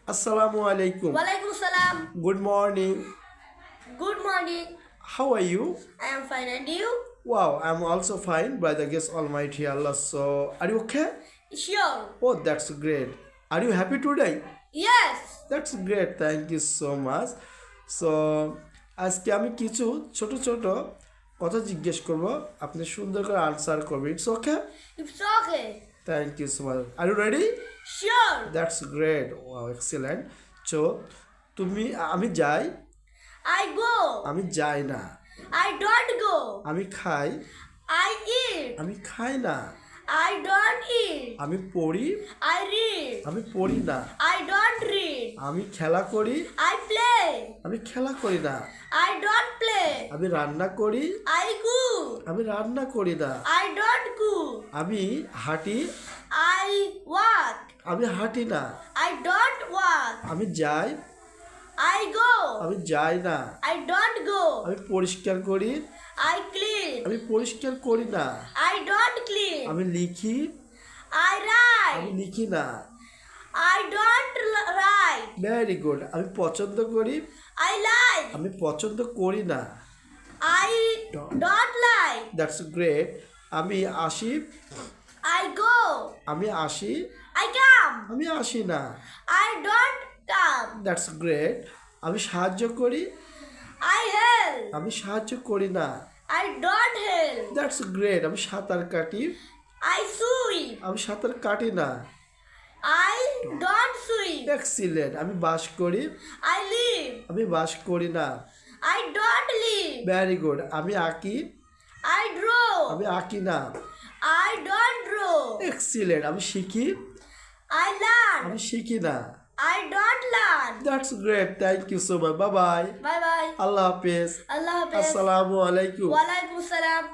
Assalamu alaikum. Walaikum salam. Good morning. Good morning. How are you? I am fine, and you? Wow, I'm also fine by the grace Almighty Allah. So, are you okay? Sure. Oh, that's great. Are you happy today? Yes. That's great. Thank you so much. So, আজকে আমি কিছু ছোট ছোট কথা জিজ্ঞেস করব, আপনি সুন্দর করে আনসার করবেন। It's okay? It's okay. Thank you so much. Are you ready? Sure. That's great. Wow, excellent. So আমি যাই, I go. আমি যাই না। I don't go. আমি খাই, I eat. আমি খাই না। I don't eat. আমি পড়ি, I read. আমি পড়ি না। I don't read. আমি খেলা করি, I play. আমি খেলা করি না। I don't play. আমি রান্না করি, I cook. আমি রান্না করি না। I don't cook. আমি হাঁটি, I walk. আমি হাঁটি না। I don't walk. আমি যাই, I go. আমি যাই না। I don't go. আমি পরিষ্কার করি, I clean. আমি পরিষ্কার করি না। I don't clean. আমি লিখি, I আমি write. লিখি না। I don't write. Very good. আমি পছন্দ করি, I like. আমি পছন্দ করি না। I don't like. That's great. আমি আসি, I go. আমি আসি, I come. আমি আসি না। I don't come. That's great. আমি সাহায্য করি, I help. আমি সাহায্য করি না। I don't help. That's great. আমি সাঁতার কাটি, I swim. আমি সাঁতার কাটি না। I don't swim. এক্সিলেন্ট। আমি বাস করি, I live. আমি বাস করি না। I don't live. Very good. আমি আঁকি, I draw. আমি আঁকি না। I don't draw. এক্সিলেন্ট। আমি শিখি, I learn. আমি শিখি না। I don't learn. That's great. Thank you so much. Bye bye. Bye bye. আল্লাহ হাফেজ। Allah Hafiz. আসসালামু আলাইকুম। Walaikum salam.